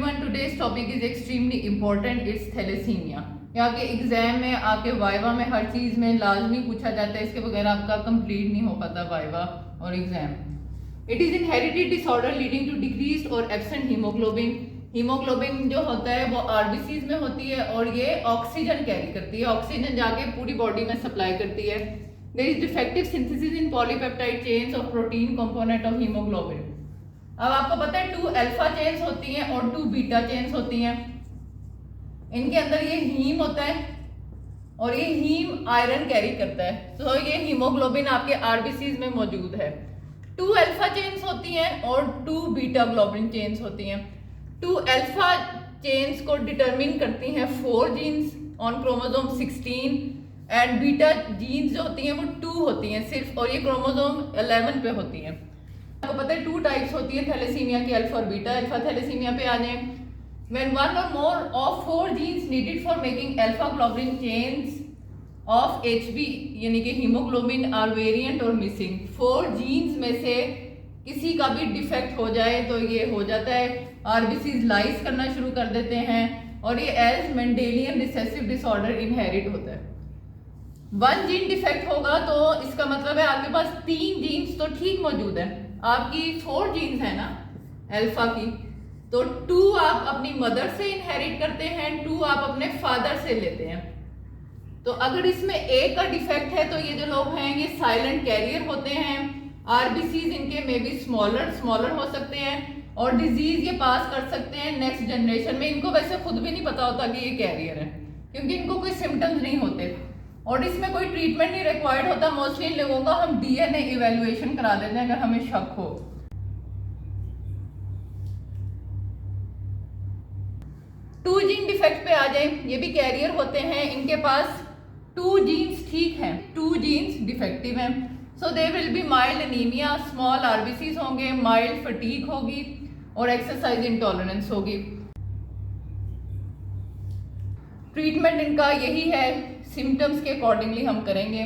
everyone, today's topic is extremely important. It's thalassemia. ये आपके exam में, आपके वाइवा में, हर चीज़ में लाजमी पूछा जाता है. इसके बगैर आपका कंप्लीट नहीं हो पाता वाइवा और exam. It is inherited disorder leading to decrease और एब्सेंट हीमोग्लोबिन. हीमोग्लोबिन जो होता है वो आरबीसीज में होती है और ये ऑक्सीजन कैरी करती है. ऑक्सीजन जाके पूरी बॉडी में सप्लाई करती है. There is defective synthesis in polypeptide chains of protein component of haemoglobin. अब आपको पता है 2 अल्फा चेन्स होती हैं और 2 बीटा चेन्स होती हैं. इनके अंदर ये हीम होता है और ये हीम आयरन कैरी करता है. तो ये हीमोग्लोबिन आपके आरबीसीज में मौजूद है. 2 अल्फा चेन्स होती हैं और 2 बीटा ग्लोबिन चेन्स होती हैं. 2 अल्फा चेन्स को डिटरमिन करती हैं 4 genes on chromosome 16 and beta genes जो होती हैं वो 2 होती हैं सिर्फ, और ये क्रोमोसोम 11 पे होती हैं. आपको पता है 2 टाइप्स होती है थैलेसीमिया की, अल्फा और बीटा. अल्फा थैलेसीमिया पे आ जाएं. When one or more of 4 genes needed for making alpha globulin chains of HB यानी कि हीमोग्लोबिन आर वेरिएंट और मिसिंग. 4 जीन्स में से किसी का भी डिफेक्ट हो जाए तो ये हो जाता है. आरबीसीज लाइज करना शुरू कर देते हैं और ये as Mendelian recessive disorder inherit होता है. 1 जीन डिफेक्ट होगा तो इसका मतलब है आपके पास 3 जीन्स तो ठीक मौजूद है. आपकी 4 जीन्स है ना अल्फा की, तो 2 आप अपनी मदर से इनहेरिट करते हैं, 2 आप अपने फादर से लेते हैं. तो अगर इसमें एक का डिफेक्ट है तो ये जो लोग हैं ये साइलेंट कैरियर होते हैं. आरबीसीज इनके में भी स्मॉलर हो सकते हैं और डिजीज ये पास कर सकते हैं नेक्स्ट जनरेशन में. इनको वैसे खुद भी नहीं पता होता कि ये कैरियर है क्योंकि इनको कोई सिम्टम्स नहीं होते और इसमें कोई ट्रीटमेंट नहीं रिक्वायर्ड होता. मोस्टली इन लोगों का हम डीएनए इवेल्युएशन करा देते हैं अगर हमें शक हो. टू जीन डिफेक्ट पे आ जाए. ये भी कैरियर होते हैं. इनके पास 2 जीन्स ठीक हैं, 2 जीन्स डिफेक्टिव हैं. So they will be mild anaemia, small RBCs होंगे, माइल्ड फटीग होगी और एक्सरसाइज इंटॉलरेंस होगी. ट्रीटमेंट इनका यही है, सिम्टम्स के अकॉर्डिंगली हम करेंगे.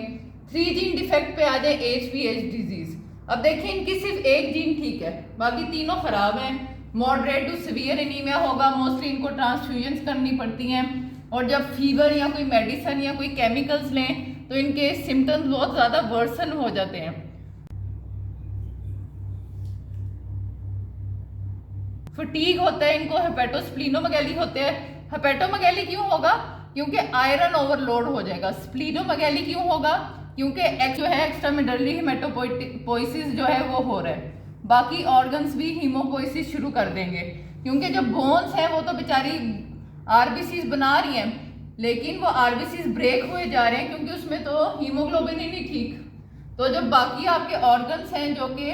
3 जीन डिफेक्ट पे आ जाए HPH डिजीज. अब देखिए इनकी सिर्फ एक जीन ठीक है, बाकी तीनों खराब हैं. मॉडरेट टू सीवियर एनीमिया होगा. मोस्टली इनको ट्रांसफ्यूजन्स करनी पड़ती हैं और जब फीवर या कोई मेडिसिन या कोई केमिकल्स लें तो इनके सिम्टम्स बहुत ज़्यादा वर्सन हो जाते हैं. फटीग होता है इनको. हेपेटोस्प्लीनोमेगैली होते हैं. हेपेटोमेगैली क्यों होगा? क्योंकि आयरन ओवरलोड हो जाएगा. स्प्लीनोमेगैली क्यों होगा? क्योंकि जो है एक्स्ट्रामेडुलरी हेमेटोपोइसिस जो है वो हो रहा है. बाकी ऑर्गन्स भी हीमोपोइसिस शुरू कर देंगे क्योंकि जो बोन्स हैं वो तो बेचारी आरबीसीज बना रही हैं लेकिन वो आरबीसीज ब्रेक हुए जा रहे हैं क्योंकि उसमें तो हीमोग्लोबिन ही नहीं ठीक. तो जब बाकी आपके ऑर्गन्स हैं जो कि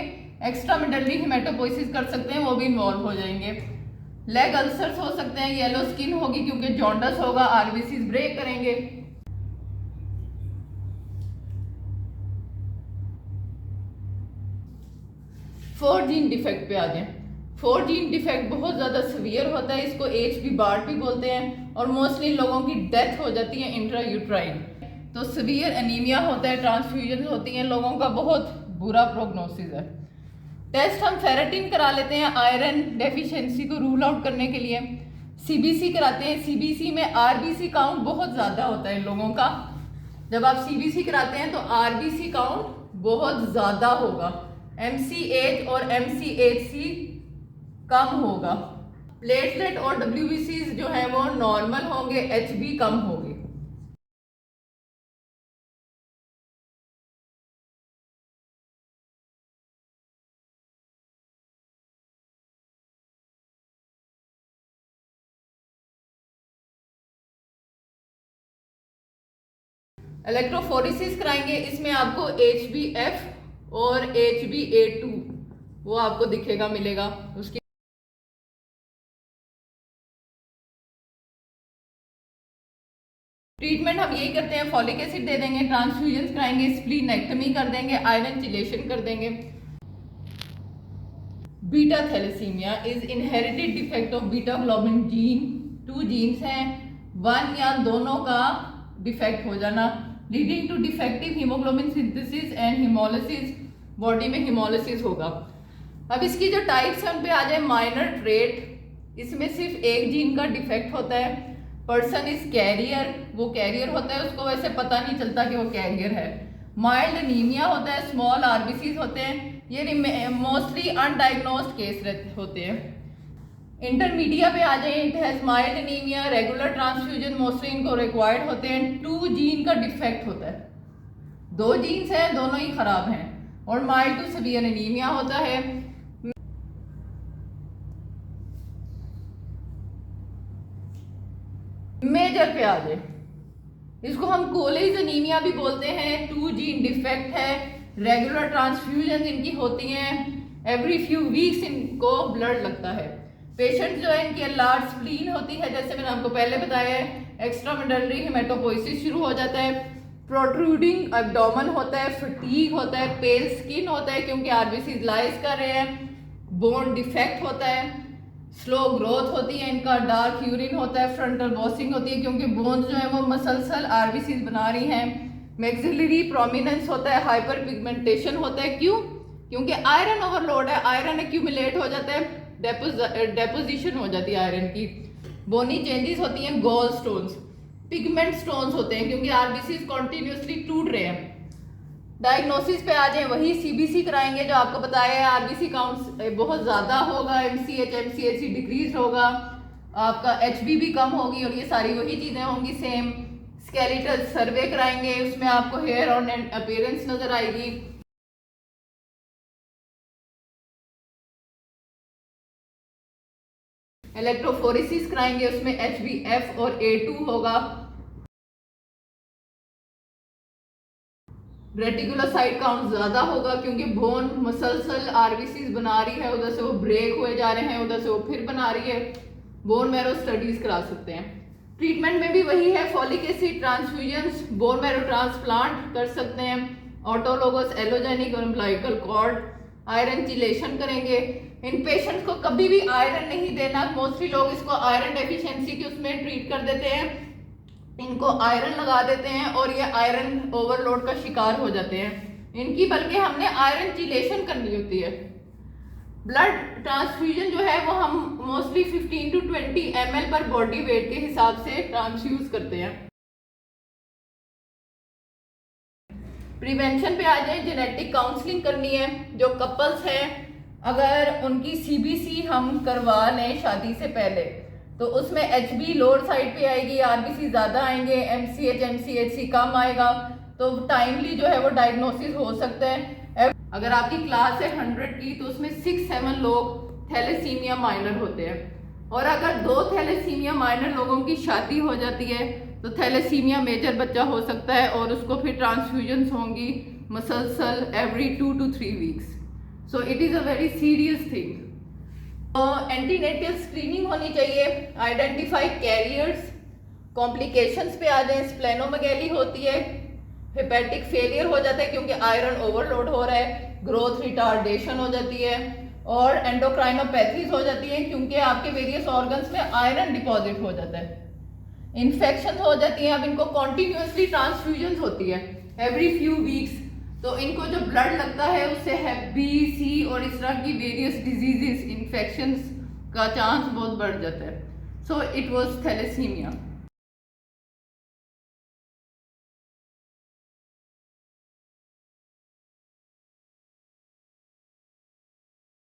एक्स्ट्रामेडुलरी हेमेटोपोइसिस कर सकते हैं वो भी इन्वॉल्व हो जाएंगे. लेग अल्सर्स हो सकते हैं, येलो स्किन होगी क्योंकि जॉन्डस होगा, आरबीसीज ब्रेक करेंगे. फोर जीन डिफेक्ट पे आ जाए. 4 जीन डिफेक्ट बहुत ज़्यादा सीवियर होता है. इसको HB बार्ट भी बोलते हैं और मोस्टली लोगों की डेथ हो जाती है इंट्रा यूट्राइन. तो सीवियर एनीमिया होता है, ट्रांसफ्यूजन होती हैं लोगों का, बहुत बुरा प्रोग्नोसिस है. टेस्ट हम फेरेटिन करा लेते हैं आयरन डेफिशिएंसी को रूल आउट करने के लिए. CBC कराते हैं. CBC में RBC काउंट बहुत ज़्यादा होता है इन लोगों का. जब आप CBC कराते हैं तो RBC काउंट बहुत ज़्यादा होगा. MCH और MCHC कम होगा. प्लेटलेट और WBCs जो है वो नॉर्मल होंगे, HB कम होगी. इलेक्ट्रोफोरेसिस कराएंगे. इसमें आपको HbF और HbA2 वो आपको दिखेगा, मिलेगा. उसकी ट्रीटमेंट हम यही करते हैं, फॉलिक एसिड दे देंगे, ट्रांसफ्यूजन कराएंगे, स्प्लीनेक्टमी कर देंगे, आयरन चिलेशन कर देंगे. Beta thalassaemia is inherited defect of beta globin gene. 2 genes हैं, 1 या दोनों का डिफेक्ट हो जाना leading to defective haemoglobin synthesis and haemolysis. Body में हीमोलिसिस होगा. अब इसकी जो टाइप्स हैं उन पे आ जाए. माइनर ट्रेट, इसमें सिर्फ एक जीन का डिफेक्ट होता है। पर्सन इज कैरियर, वो कैरियर होता है, उसको वैसे पता नहीं चलता कि वो कैरियर है। माइल्ड एनीमिया होता है, स्मॉल आरबीसीज होते हैं, ये मोस्टली अनडायग्नोस्ड केस होते हैं। इंटरमीडिया पे आ जाए, it has mild anaemia, regular transfusion mostly इनको रिक्वायर्ड होते हैं। 2 जीन का डिफेक्ट होता है, 2 जीन्स हैं, दोनों ही खराब हैं, और माइल्ड टू सीवियर एनीमिया होता है। मेजर पे आ जाए, इसको हम कोलेज एनीमिया भी बोलते हैं। 2 जीन डिफेक्ट है, रेगुलर ट्रांसफ्यूजन इनकी होती हैं, एवरी फ्यू वीक्स इनको ब्लड लगता है। पेशेंट जो है इनकी लार्ज स्प्लीन होती है, जैसे मैंने आपको पहले बताया है। एक्स्ट्रामेडुलरी हेमेटोपोइसिस शुरू हो जाता है, प्रोट्रूडिंग एब्डोमेन होता है, फटीग होता है, पेल स्किन होता है क्योंकि आरबीसी लाइज कर रहे हैं, बोन डिफेक्ट होता है, स्लो ग्रोथ होती है इनका, डार्क यूरिन होता है, फ्रंटल बॉसिंग होती है क्योंकि बोन्स जो है वो मसलसल आरबीसी बना रही हैं, मैक्सिलरी प्रोमिनेंस होता है, हाइपर पिगमेंटेशन होता है। क्यों? क्योंकि आयरन ओवरलोड है, आयरन एक्यूमुलेट हो जाता है, डेपोजिशन हो जाती है आयरन की। बोनी चेंजेस होती हैं, गॉल स्टोन्स, पिगमेंट स्टोन्स होते हैं क्योंकि आरबीसी कॉन्टिन्यूसली टूट रहे हैं। डायग्नोसिस पे आ जाए, वही सीबीसी कराएंगे जो आपको बताया है। आरबीसी काउंट बहुत ज़्यादा होगा, एमसीएचसी डिक्रीज होगा, आपका एचबी भी कम होगी, और ये सारी वही चीज़ें होंगी सेम। स्केलेटल सर्वे कराएंगे, उसमें आपको हेयर ऑन एंड अपीयरेंस नजर आएगी। इलेक्ट्रोफोरेसिस कराएंगे, उसमें HbF और A2 होगा। रेटिकुलोसाइट काउंट ज्यादा होगा क्योंकि बोन मसलसल आरबीसी बना रही है, उधर से वो ब्रेक हुए जा रहे हैं, उधर से वो फिर बना रही है। बोन मैरो स्टडीज करा सकते हैं। ट्रीटमेंट में भी वही है, folic acid transfusion, bone marrow transplant कर सकते हैं, ऑटोलोगस एलोजेनिक और अम्बिलिकल कॉर्ड, आयरन चिलेशन करेंगे। इन पेशेंट्स को कभी भी आयरन नहीं देना, मोस्टली लोग इसको आयरन डेफिशिएंसी के उसमें ट्रीट कर देते हैं, इनको आयरन लगा देते हैं और ये आयरन ओवरलोड का शिकार हो जाते हैं इनकी, बल्कि हमने आयरन चिलेशन करनी होती है। ब्लड ट्रांसफ्यूजन जो है वो हम मोस्टली 15 to 20 ml पर बॉडी वेट के हिसाब से ट्रांसफ्यूज करते हैं। प्रिवेंशन पे आ जाए, जेनेटिक काउंसलिंग करनी है। जो कपल्स हैं अगर उनकी सीबीसी हम करवा लें शादी से पहले तो उसमें एचबी लोअर साइड पे आएगी, आरबीसी ज्यादा आएंगे, एमसीएचसी कम आएगा, तो टाइमली जो है वो डायग्नोसिस हो सकता है। अगर आपकी क्लास है 100 की तो उसमें 6-7 लोग थैलेसीमिया माइनर होते हैं, और अगर 2 थैलेसीमिया माइनर लोगों की शादी हो जाती है तो थैलेसीमिया मेजर बच्चा हो सकता है, और उसको फिर ट्रांसफ्यूजन्स होंगी मसलसल every 2 to 3 weeks. So it is a very serious thing. Antenatal screening होनी चाहिए, आइडेंटिफाई कैरियर्स। कॉम्प्लिकेशंस पे आ जाए, स्प्लेनोमेगैली होती है, हेपेटिक फेलियर हो जाता है क्योंकि आयरन ओवरलोड हो रहा है, ग्रोथ रिटार्डेशन हो जाती है, और एंडोक्राइनोपैथीज हो जाती है क्योंकि आपके वेरियस ऑर्गन्स में आयरन डिपॉजिट हो जाता है। इन्फेक्शन हो जाती है, अब इनको कॉन्टिन्यूसली ट्रांसफ्यूजन होती है एवरी फ्यू वीक्स, तो इनको जो ब्लड लगता है उससे HbC और इस तरह की वेरियस डिजीजेस इन्फेक्शंस का चांस बहुत बढ़ जाता है। So it was thalassaemia.